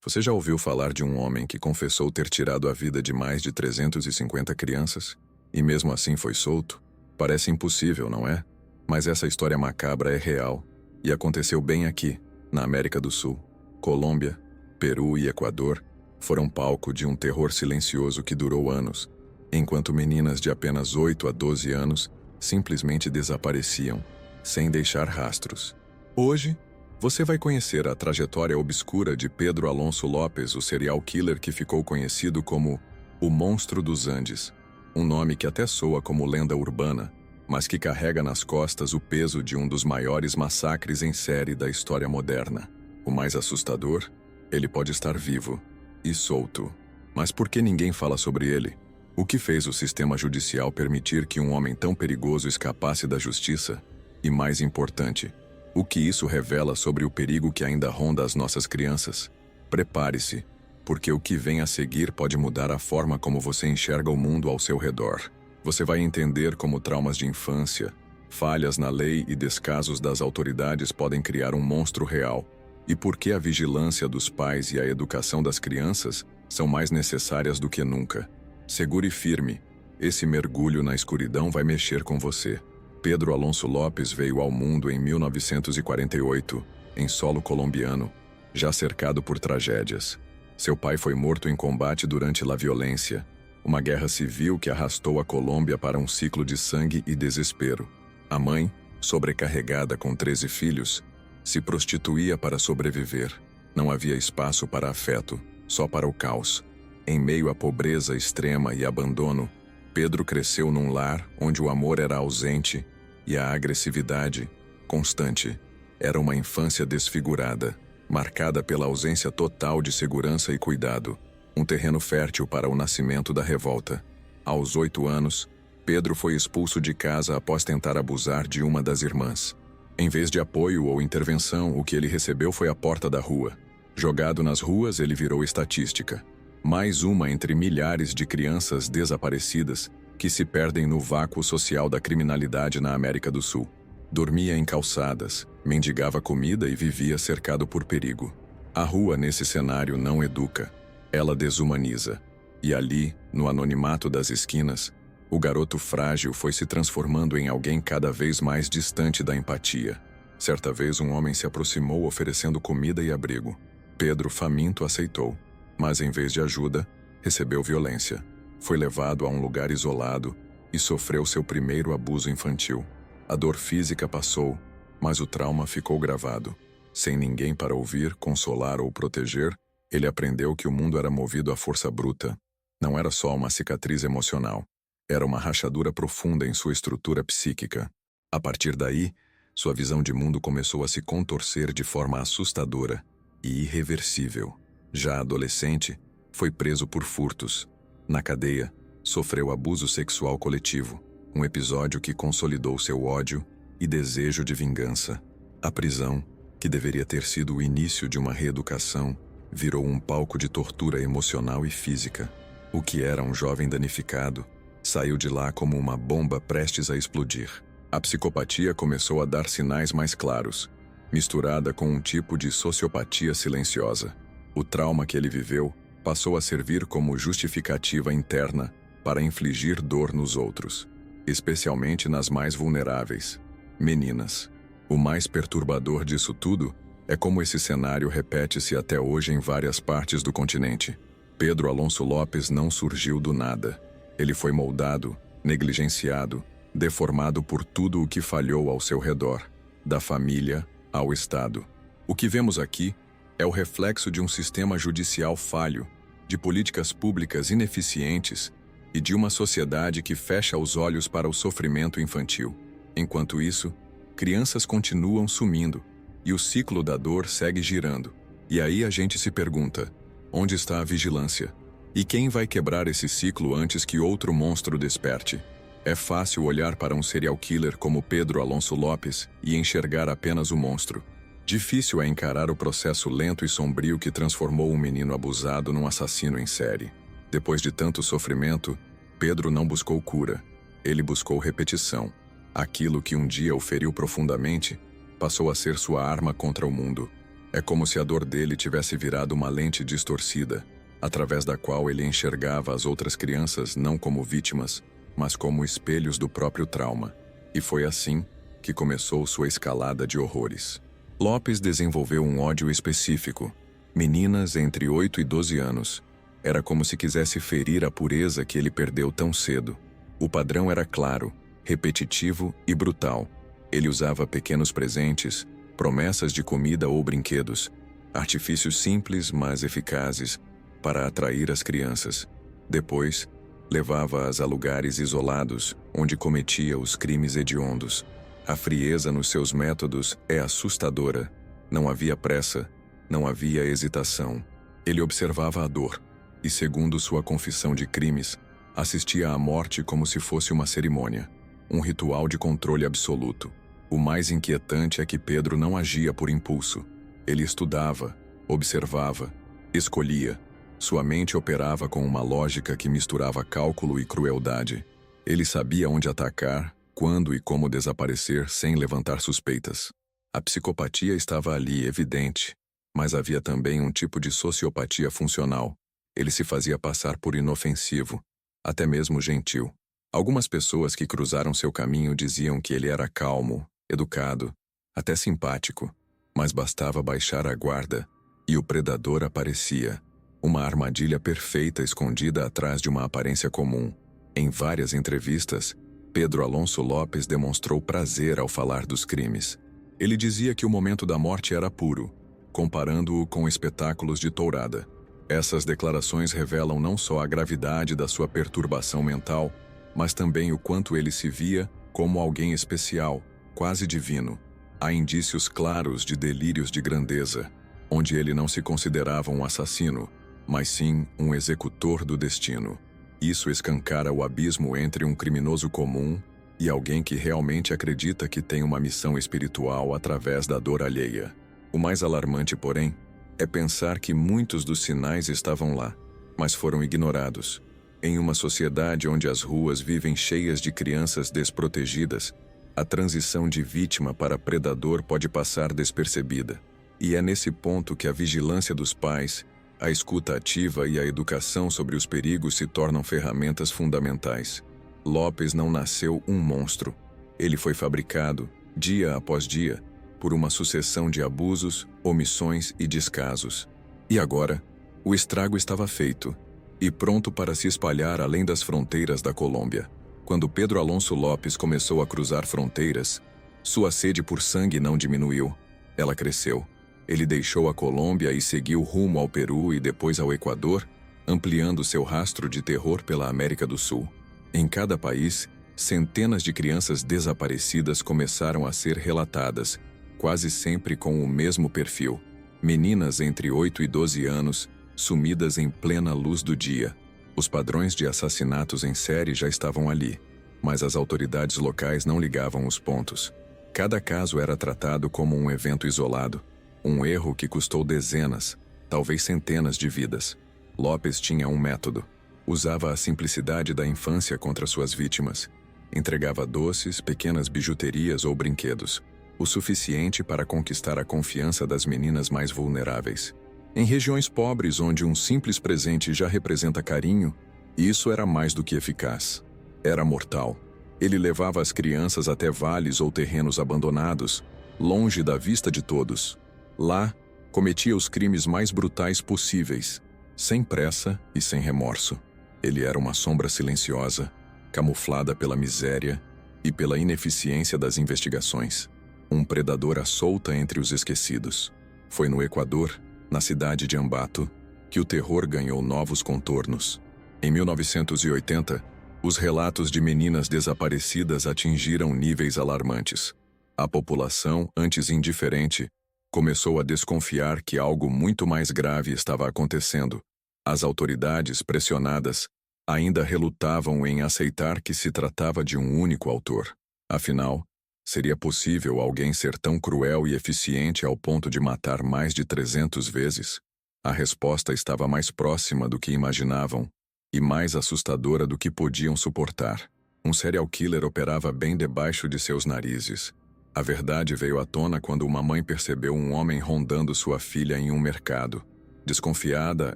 Você já ouviu falar de um homem que confessou ter tirado a vida de mais de 350 crianças? E mesmo assim foi solto? Parece impossível, não é? Mas essa história macabra é real e aconteceu bem aqui, na América do Sul. Colômbia, Peru e Equador foram palco de um terror silencioso que durou anos, enquanto meninas de apenas 8 a 12 anos simplesmente desapareciam, sem deixar rastros. Hoje, você vai conhecer a trajetória obscura de Pedro Alonso Lopes, o serial killer que ficou conhecido como o Monstro dos Andes, um nome que até soa como lenda urbana, mas que carrega nas costas o peso de um dos maiores massacres em série da história moderna. O mais assustador, ele pode estar vivo e solto. Mas por que ninguém fala sobre ele? O que fez o sistema judicial permitir que um homem tão perigoso escapasse da justiça? E mais importante, o que isso revela sobre o perigo que ainda ronda as nossas crianças? Prepare-se, porque o que vem a seguir pode mudar a forma como você enxerga o mundo ao seu redor. Você vai entender como traumas de infância, falhas na lei e descasos das autoridades podem criar um monstro real, e por que a vigilância dos pais e a educação das crianças são mais necessárias do que nunca. Segure firme, esse mergulho na escuridão vai mexer com você. Pedro Alonso Lopes veio ao mundo em 1948, em solo colombiano, já cercado por tragédias. Seu pai foi morto em combate durante a violência, uma guerra civil que arrastou a Colômbia para um ciclo de sangue e desespero. A mãe, sobrecarregada com 13 filhos, se prostituía para sobreviver. Não havia espaço para afeto, só para o caos. Em meio à pobreza extrema e abandono, Pedro cresceu num lar onde o amor era ausente e a agressividade constante. Era uma infância desfigurada, marcada pela ausência total de segurança e cuidado, um terreno fértil para o nascimento da revolta. Aos 8 anos, Pedro foi expulso de casa após tentar abusar de uma das irmãs. Em vez de apoio ou intervenção, o que ele recebeu foi a porta da rua. Jogado nas ruas, ele virou estatística. Mais uma entre milhares de crianças desaparecidas que se perdem no vácuo social da criminalidade na América do Sul. Dormia em calçadas, mendigava comida e vivia cercado por perigo. A rua nesse cenário não educa, ela desumaniza. E ali, no anonimato das esquinas, o garoto frágil foi se transformando em alguém cada vez mais distante da empatia. Certa vez um homem se aproximou oferecendo comida e abrigo. Pedro, faminto, aceitou. Mas em vez de ajuda, recebeu violência. Foi levado a um lugar isolado e sofreu seu primeiro abuso infantil. A dor física passou, mas o trauma ficou gravado. Sem ninguém para ouvir, consolar ou proteger, ele aprendeu que o mundo era movido à força bruta. Não era só uma cicatriz emocional, era uma rachadura profunda em sua estrutura psíquica. A partir daí, sua visão de mundo começou a se contorcer de forma assustadora e irreversível. Já adolescente, foi preso por furtos. Na cadeia, sofreu abuso sexual coletivo, um episódio que consolidou seu ódio e desejo de vingança. A prisão, que deveria ter sido o início de uma reeducação, virou um palco de tortura emocional e física. O que era um jovem danificado, saiu de lá como uma bomba prestes a explodir. A psicopatia começou a dar sinais mais claros, misturada com um tipo de sociopatia silenciosa. O trauma que ele viveu passou a servir como justificativa interna para infligir dor nos outros, especialmente nas mais vulneráveis, meninas. O mais perturbador disso tudo é como esse cenário repete-se até hoje em várias partes do continente. Pedro Alonso Lopes não surgiu do nada. Ele foi moldado, negligenciado, deformado por tudo o que falhou ao seu redor, da família ao Estado. O que vemos aqui é o reflexo de um sistema judicial falho, de políticas públicas ineficientes e de uma sociedade que fecha os olhos para o sofrimento infantil. Enquanto isso, crianças continuam sumindo e o ciclo da dor segue girando. E aí a gente se pergunta, onde está a vigilância? E quem vai quebrar esse ciclo antes que outro monstro desperte? É fácil olhar para um serial killer como Pedro Alonso Lopes e enxergar apenas o monstro. Difícil é encarar o processo lento e sombrio que transformou um menino abusado num assassino em série. Depois de tanto sofrimento, Pedro não buscou cura. Ele buscou repetição. Aquilo que um dia o feriu profundamente passou a ser sua arma contra o mundo. É como se a dor dele tivesse virado uma lente distorcida, através da qual ele enxergava as outras crianças não como vítimas, mas como espelhos do próprio trauma. E foi assim que começou sua escalada de horrores. Lopes desenvolveu um ódio específico. Meninas entre 8 e 12 anos. Era como se quisesse ferir a pureza que ele perdeu tão cedo. O padrão era claro, repetitivo e brutal. Ele usava pequenos presentes, promessas de comida ou brinquedos, artifícios simples mas eficazes para atrair as crianças. Depois, levava-as a lugares isolados, onde cometia os crimes hediondos. A frieza nos seus métodos é assustadora. Não havia pressa, não havia hesitação. Ele observava a dor e, segundo sua confissão de crimes, assistia à morte como se fosse uma cerimônia, um ritual de controle absoluto. O mais inquietante é que Pedro não agia por impulso. Ele estudava, observava, escolhia. Sua mente operava com uma lógica que misturava cálculo e crueldade. Ele sabia onde atacar, quando e como desaparecer sem levantar suspeitas. A psicopatia estava ali, evidente, mas havia também um tipo de sociopatia funcional. Ele se fazia passar por inofensivo, até mesmo gentil. Algumas pessoas que cruzaram seu caminho diziam que ele era calmo, educado, até simpático, mas bastava baixar a guarda e o predador aparecia. Uma armadilha perfeita escondida atrás de uma aparência comum. Em várias entrevistas, Pedro Alonso Lopes demonstrou prazer ao falar dos crimes. Ele dizia que o momento da morte era puro, comparando-o com espetáculos de tourada. Essas declarações revelam não só a gravidade da sua perturbação mental, mas também o quanto ele se via como alguém especial, quase divino. Há indícios claros de delírios de grandeza, onde ele não se considerava um assassino, mas sim um executor do destino. Isso escancara o abismo entre um criminoso comum e alguém que realmente acredita que tem uma missão espiritual através da dor alheia. O mais alarmante, porém, é pensar que muitos dos sinais estavam lá, mas foram ignorados. Em uma sociedade onde as ruas vivem cheias de crianças desprotegidas, a transição de vítima para predador pode passar despercebida. E é nesse ponto que a vigilância dos pais, a escuta ativa e a educação sobre os perigos se tornam ferramentas fundamentais. Lopes não nasceu um monstro. Ele foi fabricado, dia após dia, por uma sucessão de abusos, omissões e descasos. E agora, o estrago estava feito, e pronto para se espalhar além das fronteiras da Colômbia. Quando Pedro Alonso Lopes começou a cruzar fronteiras, sua sede por sangue não diminuiu, ela cresceu. Ele deixou a Colômbia e seguiu rumo ao Peru e depois ao Equador, ampliando seu rastro de terror pela América do Sul. Em cada país, centenas de crianças desaparecidas começaram a ser relatadas, quase sempre com o mesmo perfil. Meninas entre 8 e 12 anos, sumidas em plena luz do dia. Os padrões de assassinatos em série já estavam ali, mas as autoridades locais não ligavam os pontos. Cada caso era tratado como um evento isolado, um erro que custou dezenas, talvez centenas de vidas. Lopes tinha um método. Usava a simplicidade da infância contra suas vítimas. Entregava doces, pequenas bijuterias ou brinquedos, o suficiente para conquistar a confiança das meninas mais vulneráveis. Em regiões pobres onde um simples presente já representa carinho, isso era mais do que eficaz. Era mortal. Ele levava as crianças até vales ou terrenos abandonados, longe da vista de todos. Lá, cometia os crimes mais brutais possíveis, sem pressa e sem remorso. Ele era uma sombra silenciosa, camuflada pela miséria e pela ineficiência das investigações. Um predador à solta entre os esquecidos. Foi no Equador, na cidade de Ambato, que o terror ganhou novos contornos. Em 1980, os relatos de meninas desaparecidas atingiram níveis alarmantes. A população, antes indiferente, começou a desconfiar que algo muito mais grave estava acontecendo. As autoridades, pressionadas, ainda relutavam em aceitar que se tratava de um único autor. Afinal, seria possível alguém ser tão cruel e eficiente ao ponto de matar mais de 300 vezes? A resposta estava mais próxima do que imaginavam e mais assustadora do que podiam suportar. Um serial killer operava bem debaixo de seus narizes. A verdade veio à tona quando uma mãe percebeu um homem rondando sua filha em um mercado. Desconfiada,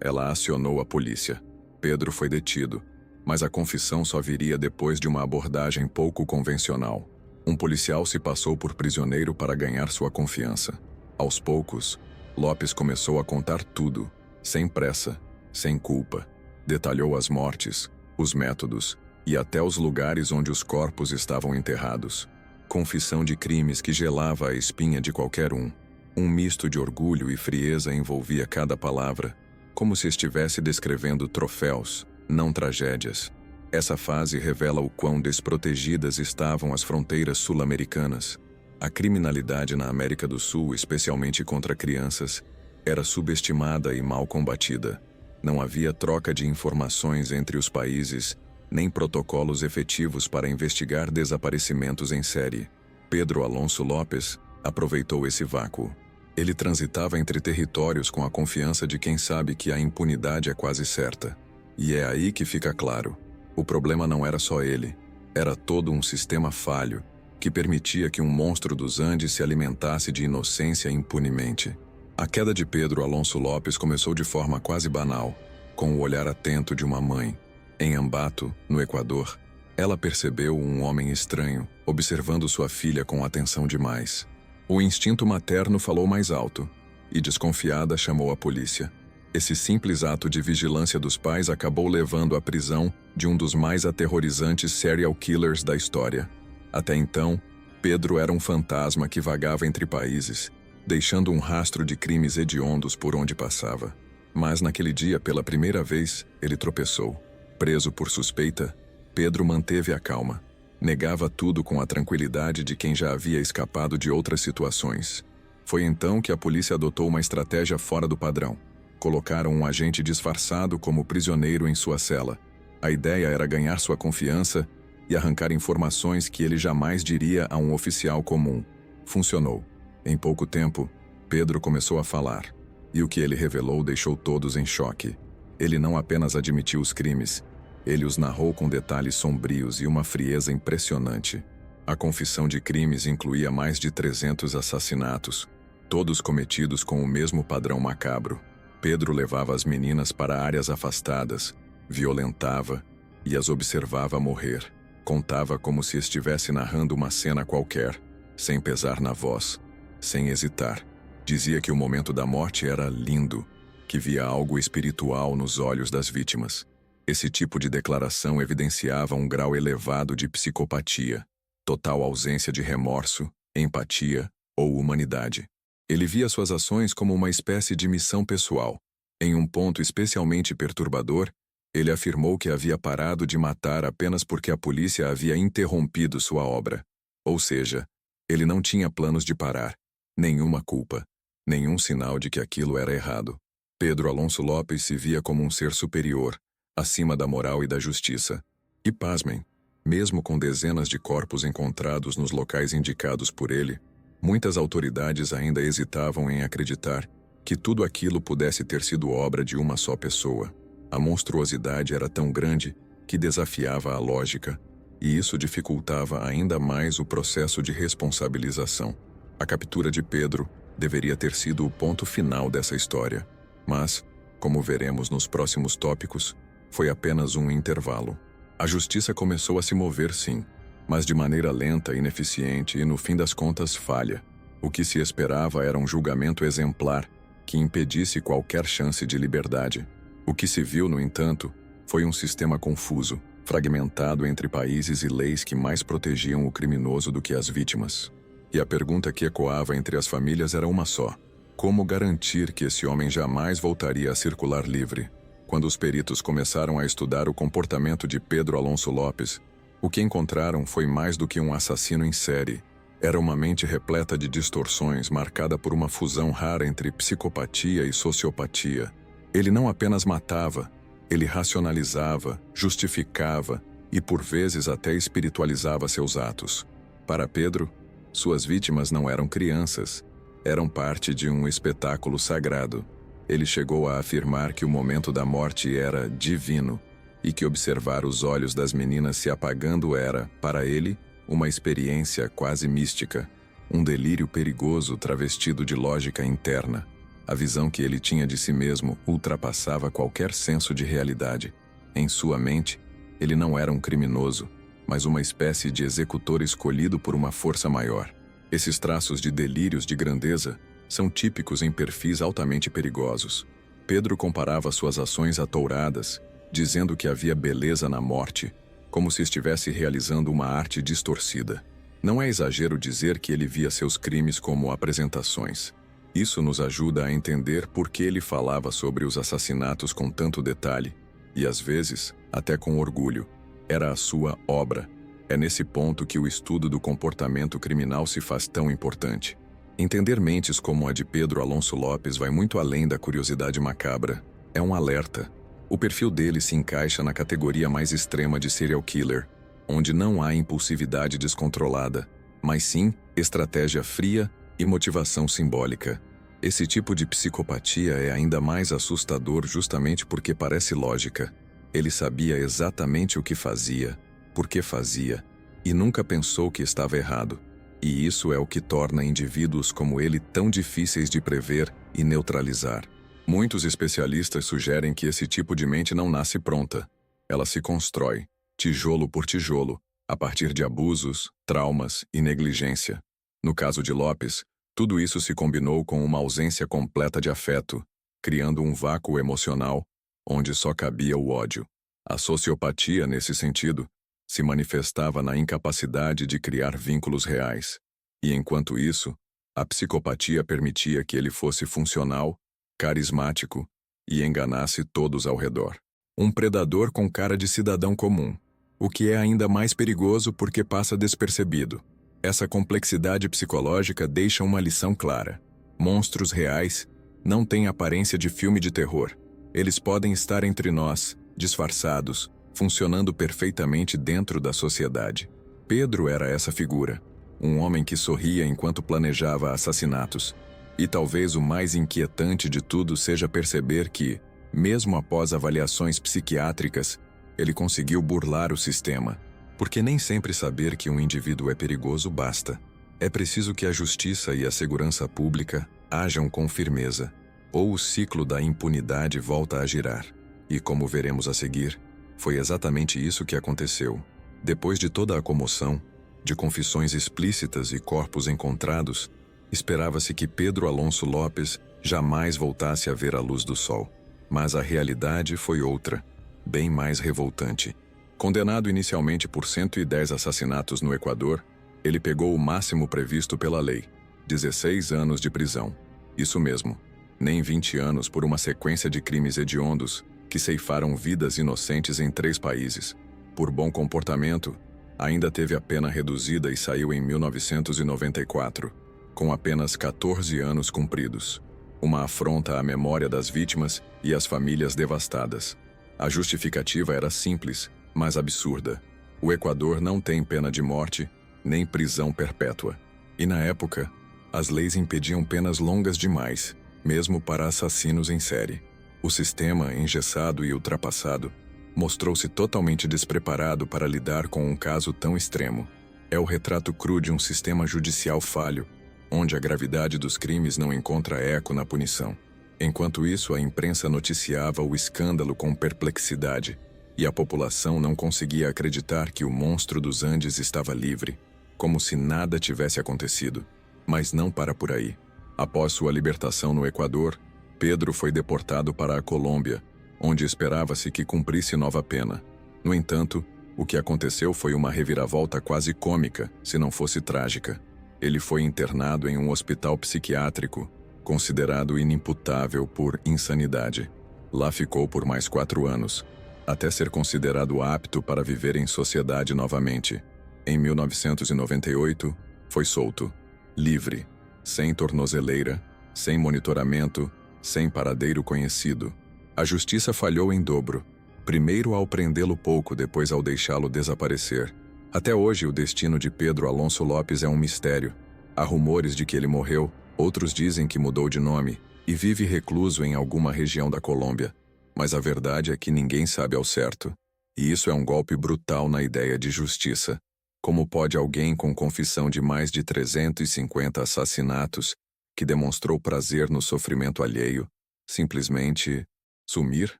ela acionou a polícia. Pedro foi detido, mas a confissão só viria depois de uma abordagem pouco convencional. Um policial se passou por prisioneiro para ganhar sua confiança. Aos poucos, Lopes começou a contar tudo, sem pressa, sem culpa. Detalhou as mortes, os métodos e até os lugares onde os corpos estavam enterrados. Confissão de crimes que gelava a espinha de qualquer um. Um misto de orgulho e frieza envolvia cada palavra, como se estivesse descrevendo troféus, não tragédias. Essa fase revela o quão desprotegidas estavam as fronteiras sul-americanas. A criminalidade na América do Sul, especialmente contra crianças, era subestimada e mal combatida. Não havia troca de informações entre os países, nem protocolos efetivos para investigar desaparecimentos em série. Pedro Alonso Lopes aproveitou esse vácuo. Ele transitava entre territórios com a confiança de quem sabe que a impunidade é quase certa. E é aí que fica claro. O problema não era só ele. Era todo um sistema falho, que permitia que um monstro dos Andes se alimentasse de inocência impunemente. A queda de Pedro Alonso Lopes começou de forma quase banal, com o olhar atento de uma mãe. Em Ambato, no Equador, ela percebeu um homem estranho, observando sua filha com atenção demais. O instinto materno falou mais alto, e desconfiada chamou a polícia. Esse simples ato de vigilância dos pais acabou levando à prisão de um dos mais aterrorizantes serial killers da história. Até então, Pedro era um fantasma que vagava entre países, deixando um rastro de crimes hediondos por onde passava. Mas naquele dia, pela primeira vez, ele tropeçou. Preso por suspeita, Pedro manteve a calma. Negava tudo com a tranquilidade de quem já havia escapado de outras situações. Foi então que a polícia adotou uma estratégia fora do padrão. Colocaram um agente disfarçado como prisioneiro em sua cela. A ideia era ganhar sua confiança e arrancar informações que ele jamais diria a um oficial comum. Funcionou. Em pouco tempo, Pedro começou a falar. E o que ele revelou deixou todos em choque. Ele não apenas admitiu os crimes, ele os narrou com detalhes sombrios e uma frieza impressionante. A confissão de crimes incluía mais de 300 assassinatos, todos cometidos com o mesmo padrão macabro. Pedro levava as meninas para áreas afastadas, violentava e as observava morrer. Contava como se estivesse narrando uma cena qualquer, sem pesar na voz, sem hesitar. Dizia que o momento da morte era lindo, que via algo espiritual nos olhos das vítimas. Esse tipo de declaração evidenciava um grau elevado de psicopatia, total ausência de remorso, empatia ou humanidade. Ele via suas ações como uma espécie de missão pessoal. Em um ponto especialmente perturbador, ele afirmou que havia parado de matar apenas porque a polícia havia interrompido sua obra. Ou seja, ele não tinha planos de parar, nenhuma culpa, nenhum sinal de que aquilo era errado. Pedro Alonso Lopes se via como um ser superior, acima da moral e da justiça. E pasmem, mesmo com dezenas de corpos encontrados nos locais indicados por ele, muitas autoridades ainda hesitavam em acreditar que tudo aquilo pudesse ter sido obra de uma só pessoa. A monstruosidade era tão grande que desafiava a lógica, e isso dificultava ainda mais o processo de responsabilização. A captura de Pedro deveria ter sido o ponto final dessa história, mas, como veremos nos próximos tópicos, foi apenas um intervalo. A justiça começou a se mover sim, mas de maneira lenta, ineficiente e, no fim das contas, falha. O que se esperava era um julgamento exemplar que impedisse qualquer chance de liberdade. O que se viu, no entanto, foi um sistema confuso, fragmentado entre países e leis que mais protegiam o criminoso do que as vítimas. E a pergunta que ecoava entre as famílias era uma só: como garantir que esse homem jamais voltaria a circular livre? Quando os peritos começaram a estudar o comportamento de Pedro Alonso Lopes, o que encontraram foi mais do que um assassino em série. Era uma mente repleta de distorções, marcada por uma fusão rara entre psicopatia e sociopatia. Ele não apenas matava, ele racionalizava, justificava e por vezes até espiritualizava seus atos. Para Pedro, suas vítimas não eram crianças, eram parte de um espetáculo sagrado. Ele chegou a afirmar que o momento da morte era divino e que observar os olhos das meninas se apagando era, para ele, uma experiência quase mística. Um delírio perigoso travestido de lógica interna. A visão que ele tinha de si mesmo ultrapassava qualquer senso de realidade. Em sua mente, ele não era um criminoso, mas uma espécie de executor escolhido por uma força maior. Esses traços de delírios de grandeza são típicos em perfis altamente perigosos. Pedro comparava suas ações atouradas, dizendo que havia beleza na morte, como se estivesse realizando uma arte distorcida. Não é exagero dizer que ele via seus crimes como apresentações. Isso nos ajuda a entender por que ele falava sobre os assassinatos com tanto detalhe, e às vezes, até com orgulho. Era a sua obra. É nesse ponto que o estudo do comportamento criminal se faz tão importante. Entender mentes como a de Pedro Alonso Lopes vai muito além da curiosidade macabra. É um alerta. O perfil dele se encaixa na categoria mais extrema de serial killer, onde não há impulsividade descontrolada, mas sim estratégia fria e motivação simbólica. Esse tipo de psicopatia é ainda mais assustador justamente porque parece lógica. Ele sabia exatamente o que fazia, por que fazia, e nunca pensou que estava errado. E isso é o que torna indivíduos como ele tão difíceis de prever e neutralizar. Muitos especialistas sugerem que esse tipo de mente não nasce pronta. Ela se constrói, tijolo por tijolo, a partir de abusos, traumas e negligência. No caso de Lopes, tudo isso se combinou com uma ausência completa de afeto, criando um vácuo emocional, onde só cabia o ódio. A sociopatia, nesse sentido, se manifestava na incapacidade de criar vínculos reais. E enquanto isso, a psicopatia permitia que ele fosse funcional, carismático e enganasse todos ao redor. Um predador com cara de cidadão comum, o que é ainda mais perigoso porque passa despercebido. Essa complexidade psicológica deixa uma lição clara. Monstros reais não têm aparência de filme de terror. Eles podem estar entre nós, disfarçados, funcionando perfeitamente dentro da sociedade. Pedro era essa figura, um homem que sorria enquanto planejava assassinatos. E talvez o mais inquietante de tudo seja perceber que, mesmo após avaliações psiquiátricas, ele conseguiu burlar o sistema. Porque nem sempre saber que um indivíduo é perigoso basta. É preciso que a justiça e a segurança pública ajam com firmeza, ou o ciclo da impunidade volta a girar. E como veremos a seguir, foi exatamente isso que aconteceu. Depois de toda a comoção, de confissões explícitas e corpos encontrados, esperava-se que Pedro Alonso Lopes jamais voltasse a ver a luz do sol. Mas a realidade foi outra, bem mais revoltante. Condenado inicialmente por 110 assassinatos no Equador, ele pegou o máximo previsto pela lei, 16 anos de prisão. Isso mesmo, nem 20 anos por uma sequência de crimes hediondos que ceifaram vidas inocentes em 3 países. Por bom comportamento, ainda teve a pena reduzida e saiu em 1994, com apenas 14 anos cumpridos. Uma afronta à memória das vítimas e às famílias devastadas. A justificativa era simples, mas absurda. O Equador não tem pena de morte, nem prisão perpétua. E na época, as leis impediam penas longas demais, mesmo para assassinos em série. O sistema, engessado e ultrapassado, mostrou-se totalmente despreparado para lidar com um caso tão extremo. É o retrato cru de um sistema judicial falho, onde a gravidade dos crimes não encontra eco na punição. Enquanto isso, a imprensa noticiava o escândalo com perplexidade, e a população não conseguia acreditar que o monstro dos Andes estava livre, como se nada tivesse acontecido. Mas não para por aí. Após sua libertação no Equador, Pedro foi deportado para a Colômbia, onde esperava-se que cumprisse nova pena. No entanto, o que aconteceu foi uma reviravolta quase cômica, se não fosse trágica. Ele foi internado em um hospital psiquiátrico, considerado inimputável por insanidade. Lá ficou por mais 4 anos, até ser considerado apto para viver em sociedade novamente. Em 1998, foi solto, livre, sem tornozeleira, sem monitoramento, sem paradeiro conhecido. A justiça falhou em dobro, primeiro ao prendê-lo pouco, depois ao deixá-lo desaparecer. Até hoje, o destino de Pedro Alonso Lopes é um mistério. Há rumores de que ele morreu, outros dizem que mudou de nome e vive recluso em alguma região da Colômbia. Mas a verdade é que ninguém sabe ao certo. E isso é um golpe brutal na ideia de justiça. Como pode alguém com confissão de mais de 350 assassinatos, que demonstrou prazer no sofrimento alheio, simplesmente sumir?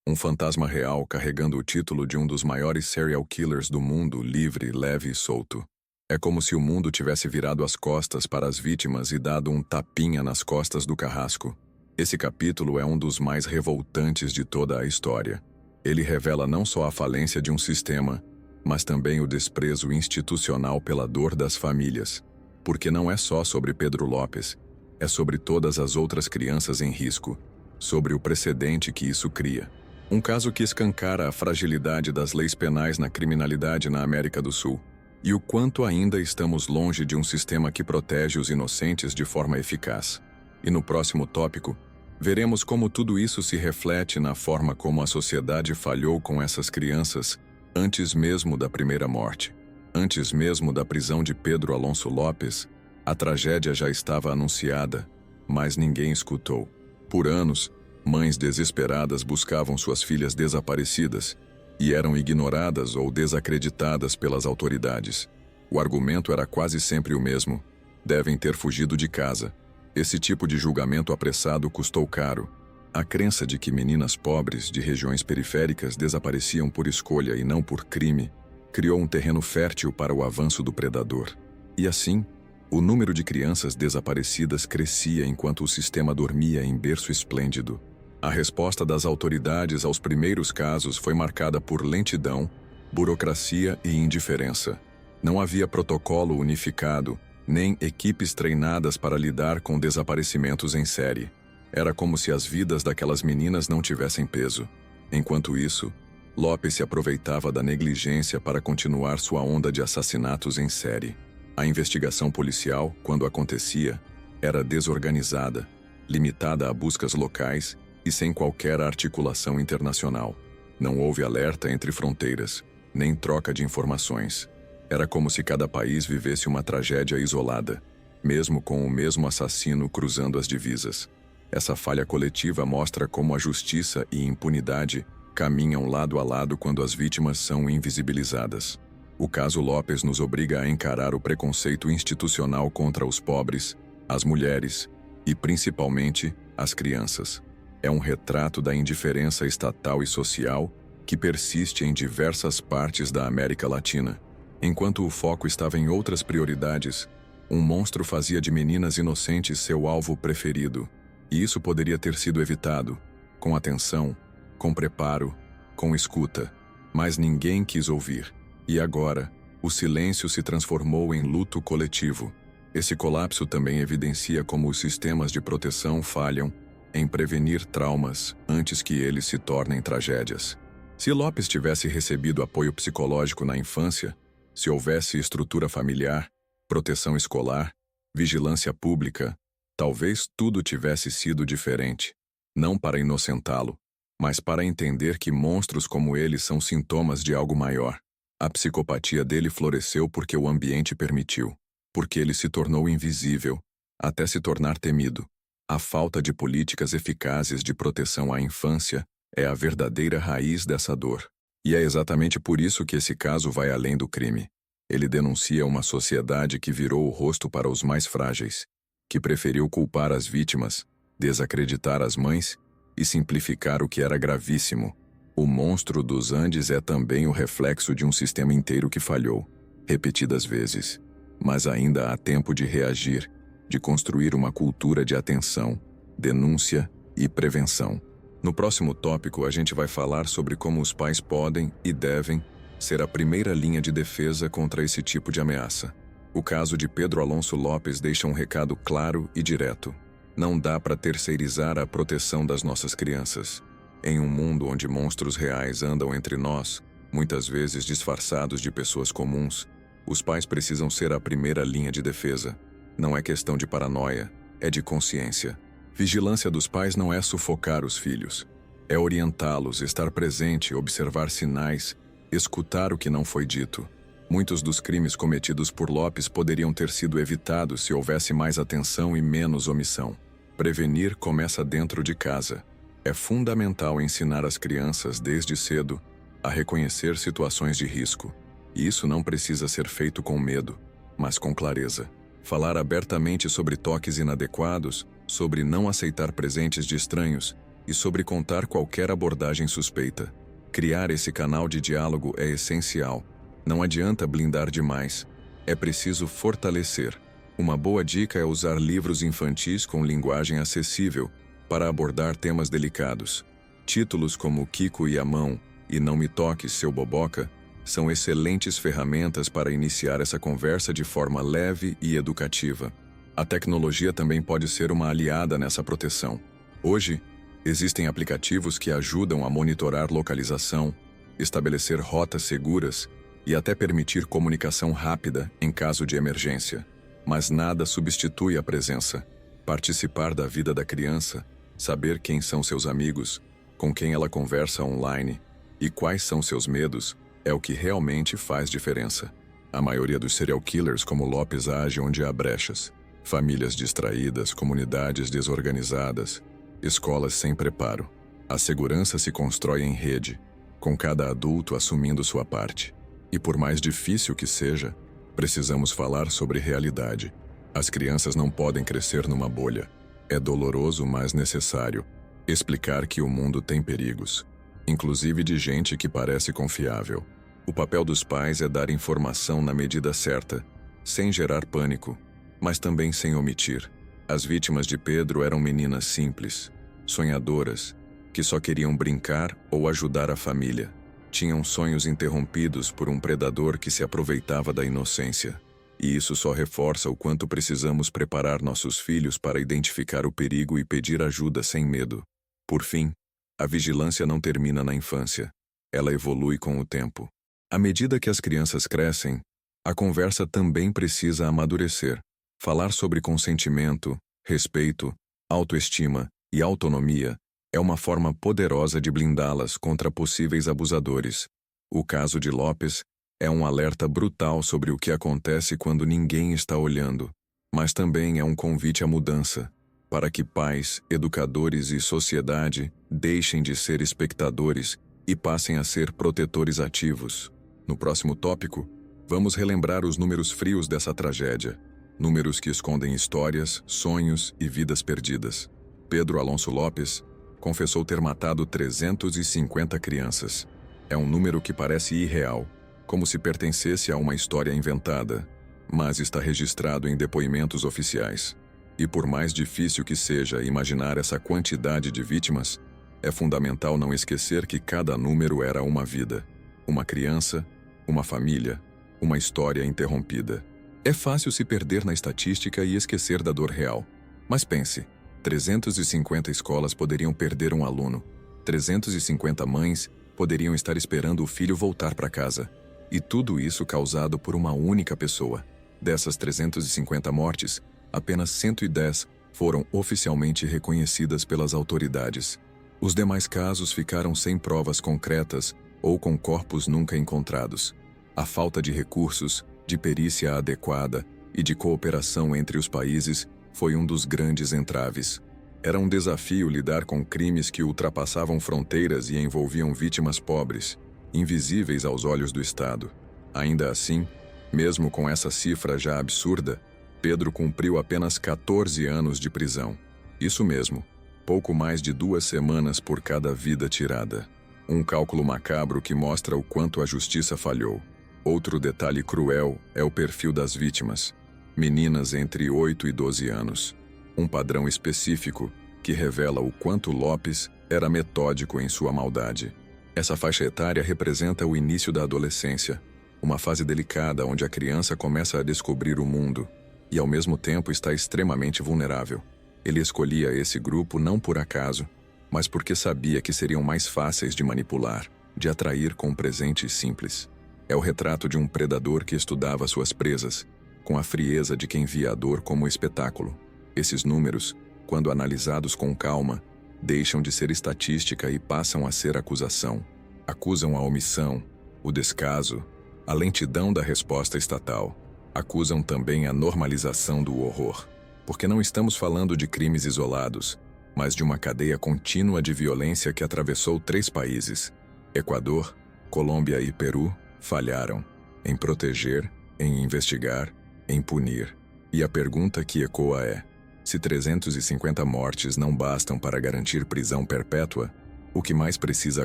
Um fantasma real carregando o título de um dos maiores serial killers do mundo, livre, leve e solto. É como se o mundo tivesse virado as costas para as vítimas e dado um tapinha nas costas do carrasco. Esse capítulo é um dos mais revoltantes de toda a história. Ele revela não só a falência de um sistema, mas também o desprezo institucional pela dor das famílias. Porque não é só sobre Pedro Lopes, é sobre todas as outras crianças em risco, sobre o precedente que isso cria. Um caso que escancara a fragilidade das leis penais na criminalidade na América do Sul, e o quanto ainda estamos longe de um sistema que protege os inocentes de forma eficaz. E no próximo tópico, veremos como tudo isso se reflete na forma como a sociedade falhou com essas crianças antes mesmo da primeira morte. Antes mesmo da prisão de Pedro Alonso Lopes, a tragédia já estava anunciada, mas ninguém escutou. Por anos, mães desesperadas buscavam suas filhas desaparecidas e eram ignoradas ou desacreditadas pelas autoridades. O argumento era quase sempre o mesmo: devem ter fugido de casa. Esse tipo de julgamento apressado custou caro. A crença de que meninas pobres de regiões periféricas desapareciam por escolha e não por crime criou um terreno fértil para o avanço do predador. E assim, o número de crianças desaparecidas crescia enquanto o sistema dormia em berço esplêndido. A resposta das autoridades aos primeiros casos foi marcada por lentidão, burocracia e indiferença. Não havia protocolo unificado, nem equipes treinadas para lidar com desaparecimentos em série. Era como se as vidas daquelas meninas não tivessem peso. Enquanto isso, Lopes se aproveitava da negligência para continuar sua onda de assassinatos em série. A investigação policial, quando acontecia, era desorganizada, limitada a buscas locais e sem qualquer articulação internacional. Não houve alerta entre fronteiras, nem troca de informações. Era como se cada país vivesse uma tragédia isolada, mesmo com o mesmo assassino cruzando as divisas. Essa falha coletiva mostra como a justiça e impunidade caminham lado a lado quando as vítimas são invisibilizadas. O caso Lopes nos obriga a encarar o preconceito institucional contra os pobres, as mulheres e, principalmente, as crianças. É um retrato da indiferença estatal e social que persiste em diversas partes da América Latina. Enquanto o foco estava em outras prioridades, um monstro fazia de meninas inocentes seu alvo preferido. E isso poderia ter sido evitado, com atenção, com preparo, com escuta. Mas ninguém quis ouvir. E agora, o silêncio se transformou em luto coletivo. Esse colapso também evidencia como os sistemas de proteção falham em prevenir traumas antes que eles se tornem tragédias. Se Lopes tivesse recebido apoio psicológico na infância, se houvesse estrutura familiar, proteção escolar, vigilância pública, talvez tudo tivesse sido diferente. Não para inocentá-lo, mas para entender que monstros como ele são sintomas de algo maior. A psicopatia dele floresceu porque o ambiente permitiu, porque ele se tornou invisível, até se tornar temido. A falta de políticas eficazes de proteção à infância é a verdadeira raiz dessa dor. E é exatamente por isso que esse caso vai além do crime. Ele denuncia uma sociedade que virou o rosto para os mais frágeis, que preferiu culpar as vítimas, desacreditar as mães e simplificar o que era gravíssimo. O monstro dos Andes é também o reflexo de um sistema inteiro que falhou, repetidas vezes. Mas ainda há tempo de reagir, de construir uma cultura de atenção, denúncia e prevenção. No próximo tópico, a gente vai falar sobre como os pais podem e devem ser a primeira linha de defesa contra esse tipo de ameaça. O caso de Pedro Alonso Lopes deixa um recado claro e direto. Não dá para terceirizar a proteção das nossas crianças. Em um mundo onde monstros reais andam entre nós, muitas vezes disfarçados de pessoas comuns, os pais precisam ser a primeira linha de defesa. Não é questão de paranoia, é de consciência. Vigilância dos pais não é sufocar os filhos. É orientá-los, estar presente, observar sinais, escutar o que não foi dito. Muitos dos crimes cometidos por Lopes poderiam ter sido evitados se houvesse mais atenção e menos omissão. Prevenir começa dentro de casa. É fundamental ensinar as crianças desde cedo a reconhecer situações de risco, E isso não precisa ser feito com medo, mas com clareza. Falar abertamente sobre toques inadequados, sobre não aceitar presentes de estranhos e sobre contar qualquer abordagem suspeita. Criar esse canal de diálogo é essencial. Não adianta blindar demais. É preciso fortalecer. Uma boa dica é usar livros infantis com linguagem acessível para abordar temas delicados. Títulos como Kiko e a Mão e Não Me Toque, Seu Boboca são excelentes ferramentas para iniciar essa conversa de forma leve e educativa. A tecnologia também pode ser uma aliada nessa proteção. Hoje, existem aplicativos que ajudam a monitorar localização, estabelecer rotas seguras e até permitir comunicação rápida em caso de emergência. Mas nada substitui a presença. Participar da vida da criança, saber quem são seus amigos, com quem ela conversa online e quais são seus medos, é o que realmente faz diferença. A maioria dos serial killers como Lopes age onde há brechas. Famílias distraídas, comunidades desorganizadas, escolas sem preparo. A segurança se constrói em rede, com cada adulto assumindo sua parte. E por mais difícil que seja, precisamos falar sobre realidade. As crianças não podem crescer numa bolha. É doloroso, mas necessário. Explicar que o mundo tem perigos, inclusive de gente que parece confiável. O papel dos pais é dar informação na medida certa, sem gerar pânico, mas também sem omitir. As vítimas de Pedro eram meninas simples, sonhadoras, que só queriam brincar ou ajudar a família. Tinham sonhos interrompidos por um predador que se aproveitava da inocência. E isso só reforça o quanto precisamos preparar nossos filhos para identificar o perigo e pedir ajuda sem medo. Por fim, a vigilância não termina na infância. Ela evolui com o tempo. À medida que as crianças crescem, a conversa também precisa amadurecer. Falar sobre consentimento, respeito, autoestima e autonomia é uma forma poderosa de blindá-las contra possíveis abusadores. O caso de Lopes é um alerta brutal sobre o que acontece quando ninguém está olhando, mas também é um convite à mudança, para que pais, educadores e sociedade deixem de ser espectadores e passem a ser protetores ativos. No próximo tópico, vamos relembrar os números frios dessa tragédia, números que escondem histórias, sonhos e vidas perdidas. Pedro Alonso Lopes confessou ter matado 350 crianças. É um número que parece irreal, como se pertencesse a uma história inventada, mas está registrado em depoimentos oficiais. E por mais difícil que seja imaginar essa quantidade de vítimas, é fundamental não esquecer que cada número era uma vida, uma criança, uma família, uma história interrompida. É fácil se perder na estatística e esquecer da dor real. Mas pense, 350 escolas poderiam perder um aluno, 350 mães poderiam estar esperando o filho voltar para casa. E tudo isso causado por uma única pessoa. Dessas 350 mortes, apenas 110 foram oficialmente reconhecidas pelas autoridades. Os demais casos ficaram sem provas concretas ou com corpos nunca encontrados. A falta de recursos, de perícia adequada e de cooperação entre os países foi um dos grandes entraves. Era um desafio lidar com crimes que ultrapassavam fronteiras e envolviam vítimas pobres, invisíveis aos olhos do Estado. Ainda assim, mesmo com essa cifra já absurda, Pedro cumpriu apenas 14 anos de prisão. Isso mesmo, pouco mais de 2 semanas por cada vida tirada. Um cálculo macabro que mostra o quanto a justiça falhou. Outro detalhe cruel é o perfil das vítimas. Meninas entre 8 e 12 anos. Um padrão específico que revela o quanto Lopes era metódico em sua maldade. Essa faixa etária representa o início da adolescência, uma fase delicada onde a criança começa a descobrir o mundo e ao mesmo tempo está extremamente vulnerável. Ele escolhia esse grupo não por acaso, mas porque sabia que seriam mais fáceis de manipular, de atrair com presentes simples. É o retrato de um predador que estudava suas presas, com a frieza de quem via a dor como espetáculo. Esses números, quando analisados com calma, deixam de ser estatística e passam a ser acusação. Acusam a omissão, o descaso, a lentidão da resposta estatal. Acusam também a normalização do horror. Porque não estamos falando de crimes isolados, mas de uma cadeia contínua de violência que atravessou 3 países. Equador, Colômbia e Peru falharam. em proteger, em investigar, em punir. E a pergunta que ecoa é: se 350 mortes não bastam para garantir prisão perpétua, o que mais precisa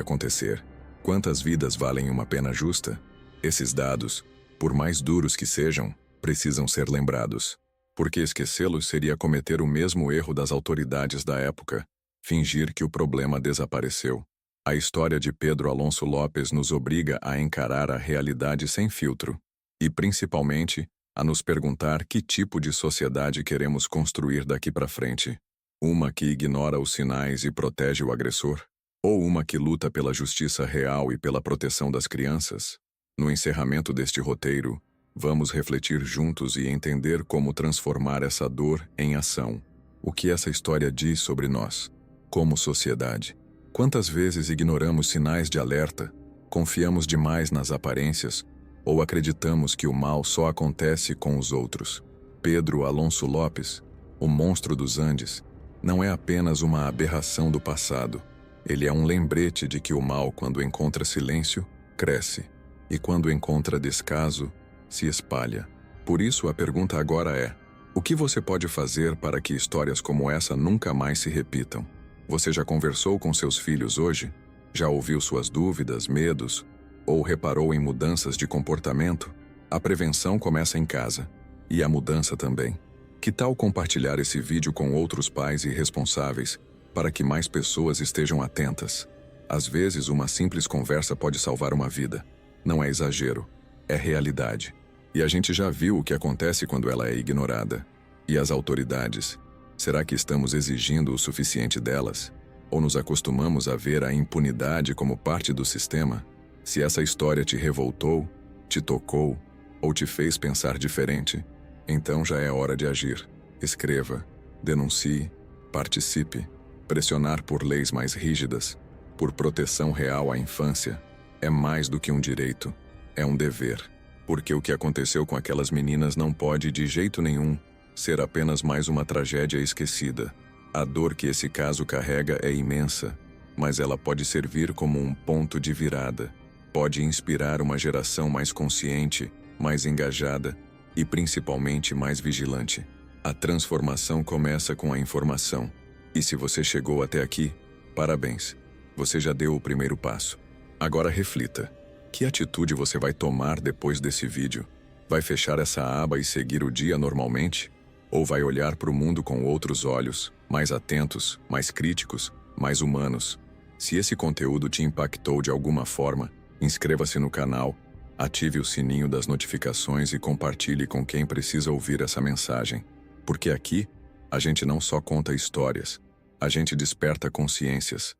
acontecer? Quantas vidas valem uma pena justa? Esses dados, por mais duros que sejam, precisam ser lembrados. Porque esquecê-los seria cometer o mesmo erro das autoridades da época, fingir que o problema desapareceu. A história de Pedro Alonso Lopes nos obriga a encarar a realidade sem filtro e, principalmente, a nos perguntar que tipo de sociedade queremos construir daqui para frente. Uma que ignora os sinais e protege o agressor? Ou uma que luta pela justiça real e pela proteção das crianças? No encerramento deste roteiro, vamos refletir juntos e entender como transformar essa dor em ação. O que essa história diz sobre nós, como sociedade? Quantas vezes ignoramos sinais de alerta, confiamos demais nas aparências ou acreditamos que o mal só acontece com os outros? Pedro Alonso Lopes, o monstro dos Andes, não é apenas uma aberração do passado. Ele é um lembrete de que o mal, quando encontra silêncio, cresce, e quando encontra descaso, se espalha. Por isso a pergunta agora é: o que você pode fazer para que histórias como essa nunca mais se repitam? Você já conversou com seus filhos hoje? Já ouviu suas dúvidas, medos? Ou reparou em mudanças de comportamento? A prevenção começa em casa. E a mudança também. Que tal compartilhar esse vídeo com outros pais e responsáveis, para que mais pessoas estejam atentas? Às vezes, uma simples conversa pode salvar uma vida. Não é exagero, é realidade. E a gente já viu o que acontece quando ela é ignorada. E as autoridades? Será que estamos exigindo o suficiente delas? Ou nos acostumamos a ver a impunidade como parte do sistema? Se essa história te revoltou, te tocou ou te fez pensar diferente, então já é hora de agir. Escreva, denuncie, participe. Pressionar por leis mais rígidas, por proteção real à infância, é mais do que um direito, é um dever. Porque o que aconteceu com aquelas meninas não pode, de jeito nenhum, ser apenas mais uma tragédia esquecida. A dor que esse caso carrega é imensa, mas ela pode servir como um ponto de virada. Pode inspirar uma geração mais consciente, mais engajada e principalmente mais vigilante. A transformação começa com a informação. E se você chegou até aqui, parabéns. Você já deu o primeiro passo. Agora reflita. Que atitude você vai tomar depois desse vídeo? Vai fechar essa aba e seguir o dia normalmente? Ou vai olhar para o mundo com outros olhos, mais atentos, mais críticos, mais humanos? Se esse conteúdo te impactou de alguma forma, inscreva-se no canal, ative o sininho das notificações e compartilhe com quem precisa ouvir essa mensagem. Porque aqui, a gente não só conta histórias, a gente desperta consciências.